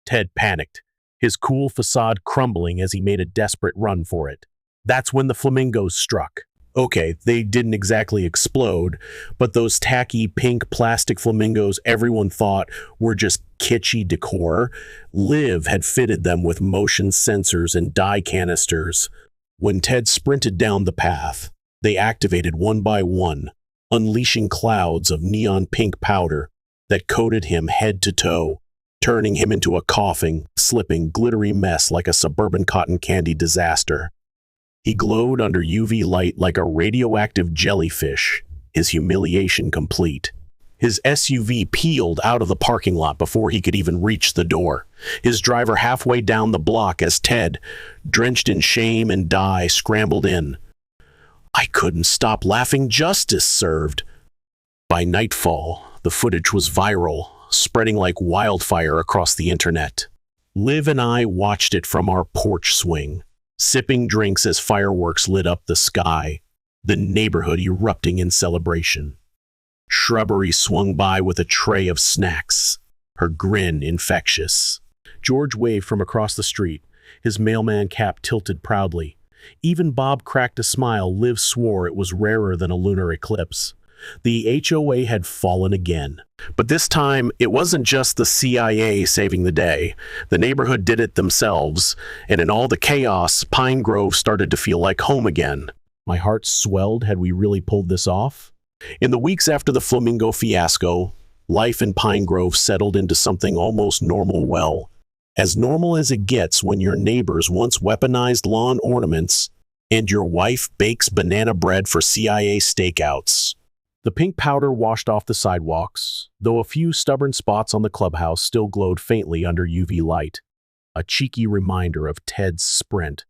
Ted panicked, his cool facade crumbling as he made a desperate run for it. That's when the flamingos struck. Okay, they didn't exactly explode, but those tacky pink plastic flamingos everyone thought were just kitschy decor, Liv had fitted them with motion sensors and dye canisters. When Ted sprinted down the path, they activated one by one, unleashing clouds of neon pink powder that coated him head to toe, turning him into a coughing, slipping, glittery mess like a suburban cotton candy disaster. He glowed under UV light like a radioactive jellyfish, his humiliation complete. His SUV peeled out of the parking lot before he could even reach the door, his driver halfway down the block as Ted, drenched in shame and dye, scrambled in. I couldn't stop laughing. Justice served. By nightfall, the footage was viral, spreading like wildfire across the internet. Liv and I watched it from our porch swing, sipping drinks as fireworks lit up the sky, the neighborhood erupting in celebration. Shrubbery swung by with a tray of snacks, her grin infectious. George waved from across the street, his mailman cap tilted proudly. Even Bob cracked a smile. Liv swore it was rarer than a lunar eclipse. The HOA had fallen again. But this time, it wasn't just the CIA saving the day. The neighborhood did it themselves, and in all the chaos, Pine Grove started to feel like home again. My heart swelled. Had we really pulled this off? In the weeks after the Flamingo fiasco, life in Pine Grove settled into something almost normal, well, as normal as it gets when your neighbors once weaponized lawn ornaments and your wife bakes banana bread for CIA stakeouts. The pink powder washed off the sidewalks, though a few stubborn spots on the clubhouse still glowed faintly under UV light, a cheeky reminder of Ted's sprint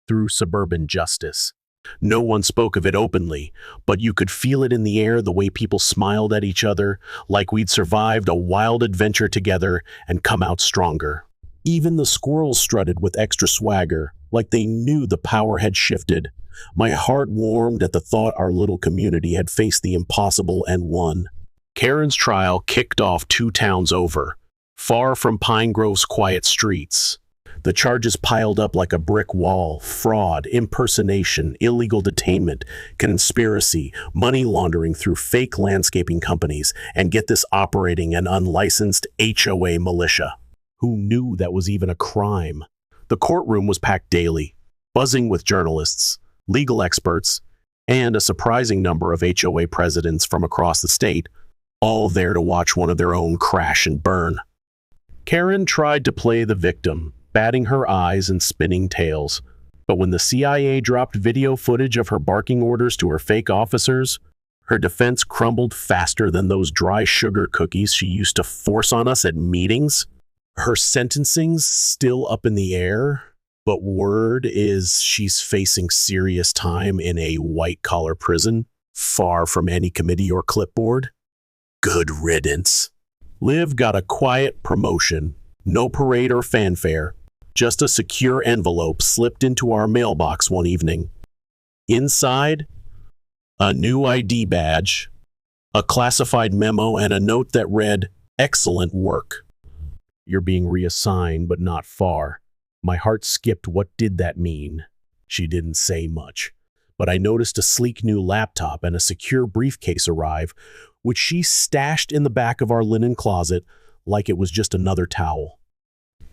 through suburban justice. No one spoke of it openly, but you could feel it in the air, the way people smiled at each other, like we'd survived a wild adventure together and come out stronger. Even the squirrels strutted with extra swagger, like they knew the power had shifted. My heart warmed at the thought our little community had faced the impossible and won. Karen's trial kicked off 2 towns over, far from Pine Grove's quiet streets. The charges piled up like a brick wall: fraud, impersonation, illegal detainment, conspiracy, money laundering through fake landscaping companies, and get this, operating an unlicensed HOA militia. Who knew that was even a crime? The courtroom was packed daily, buzzing with journalists, legal experts, and a surprising number of HOA presidents from across the state, all there to watch one of their own crash and burn. Karen tried to play the victim, batting her eyes and spinning tails. But when the CIA dropped video footage of her barking orders to her fake officers, her defense crumbled faster than those dry sugar cookies she used to force on us at meetings. Her sentencing's still up in the air, but word is she's facing serious time in a white-collar prison, far from any committee or clipboard. Good riddance. Liv got a quiet promotion, no parade or fanfare, just a secure envelope slipped into our mailbox one evening. Inside, a new ID badge, a classified memo, and a note that read, "Excellent work. You're being reassigned, but not far." My heart skipped. What did that mean? She didn't say much, but I noticed a sleek new laptop and a secure briefcase arrive, which she stashed in the back of our linen closet like it was just another towel.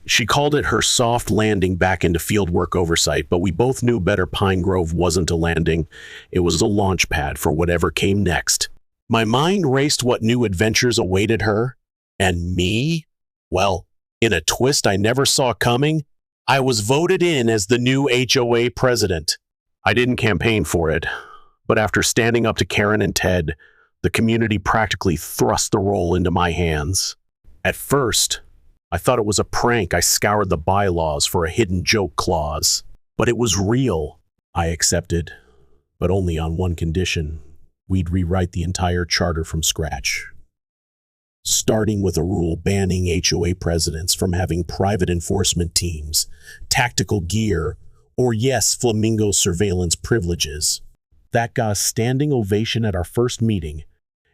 She called it her soft landing back into fieldwork oversight, but we both knew better. Pine Grove wasn't a landing. It was a launch pad for whatever came next. My mind raced what new adventures awaited her. And me? Well, in a twist I never saw coming, I was voted in as the new HOA president. I didn't campaign for it, but after standing up to Karen and Ted, the community practically thrust the role into my hands. At first, I thought it was a prank. I scoured the bylaws for a hidden joke clause. But it was real. I accepted, but only on one condition. We'd rewrite the entire charter from scratch, starting with a rule banning HOA presidents from having private enforcement teams, tactical gear, or yes, flamingo surveillance privileges. That got a standing ovation at our first meeting,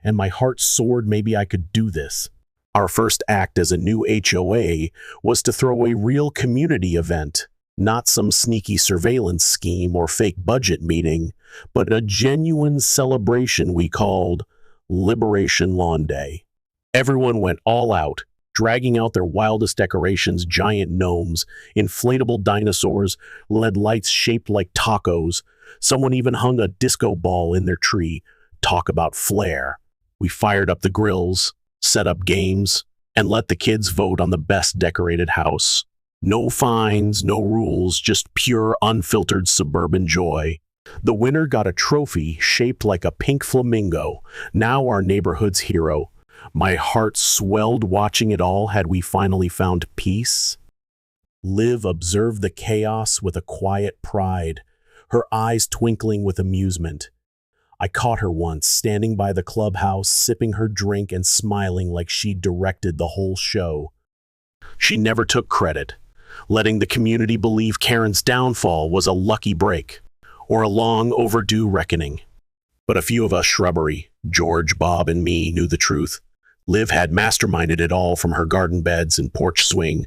and my heart soared. Maybe I could do this. Our first act as a new HOA was to throw a real community event, not some sneaky surveillance scheme or fake budget meeting, but a genuine celebration we called Liberation Lawn Day. Everyone went all out, dragging out their wildest decorations: giant gnomes, inflatable dinosaurs, LED lights shaped like tacos. Someone even hung a disco ball in their tree. Talk about flair. We fired up the grills, set up games, and let the kids vote on the best decorated house. No fines, no rules, just pure, unfiltered suburban joy. The winner got a trophy shaped like a pink flamingo, now our neighborhood's hero. My heart swelled watching it all. Had we finally found peace? Liv observed the chaos with a quiet pride, her eyes twinkling with amusement. I caught her once, standing by the clubhouse, sipping her drink and smiling like she'd directed the whole show. She never took credit, letting the community believe Karen's downfall was a lucky break, or a long overdue reckoning. But a few of us shrubbery, George, Bob, and me, knew the truth. Liv had masterminded it all from her garden beds and porch swing.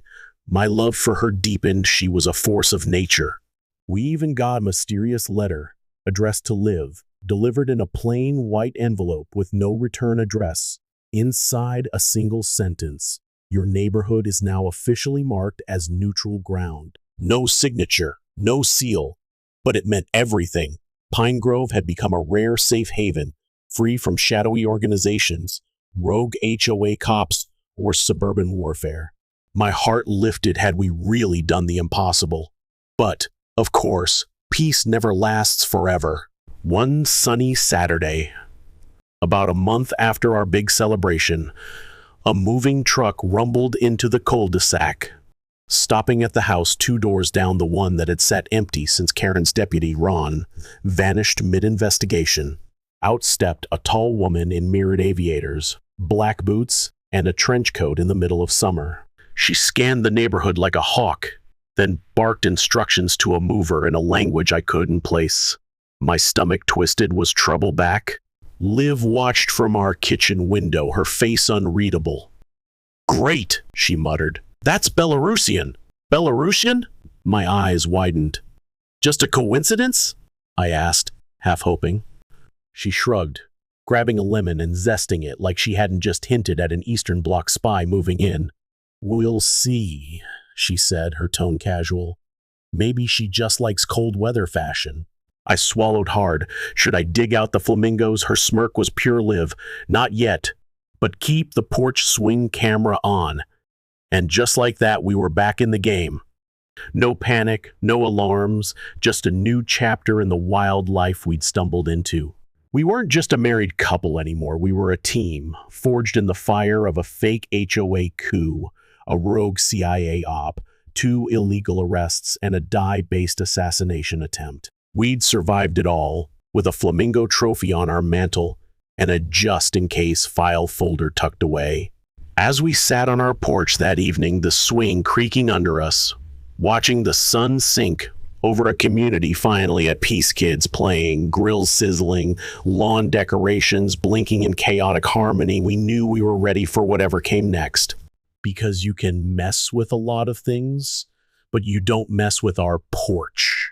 My love for her deepened. She was a force of nature. We even got a mysterious letter addressed to Liv, delivered in a plain white envelope with no return address. Inside, a single sentence: "Your neighborhood is now officially marked as neutral ground." No signature, no seal, but it meant everything. Pine Grove had become a rare safe haven, free from shadowy organizations, rogue HOA cops, or suburban warfare. My heart lifted. Had we really done the impossible? But, of course, peace never lasts forever. One sunny Saturday, about a month after our big celebration, a moving truck rumbled into the cul-de-sac. stopping at the house 2 doors down, the one that had sat empty since Karen's deputy, Ron, vanished mid-investigation. Out stepped a tall woman in mirrored aviators, black boots, and a trench coat in the middle of summer. She scanned the neighborhood like a hawk, then barked instructions to a mover in a language I couldn't place. My stomach twisted. Was trouble back? Liv watched from our kitchen window, her face unreadable. "Great," she muttered. "That's Belarusian." "Belarusian?" My eyes widened. "Just a coincidence?" I asked, half hoping. She shrugged, grabbing a lemon and zesting it like she hadn't just hinted at an Eastern Bloc spy moving in. "We'll see," she said, her tone casual. "Maybe she just likes cold weather fashion." I swallowed hard. Should I dig out the flamingos? Her smirk was pure Liv. "Not yet, but keep the porch swing camera on." And just like that, we were back in the game. No panic, no alarms, just a new chapter in the wild life we'd stumbled into. We weren't just a married couple anymore. We were a team, forged in the fire of a fake HOA coup, a rogue CIA op, 2 illegal arrests, and a dye-based assassination attempt. We'd survived it all, with a flamingo trophy on our mantle and a just-in-case file folder tucked away. As we sat on our porch that evening, the swing creaking under us, watching the sun sink over a community finally at peace, kids playing, grills sizzling, lawn decorations blinking in chaotic harmony, we knew we were ready for whatever came next. Because you can mess with a lot of things, but you don't mess with our porch.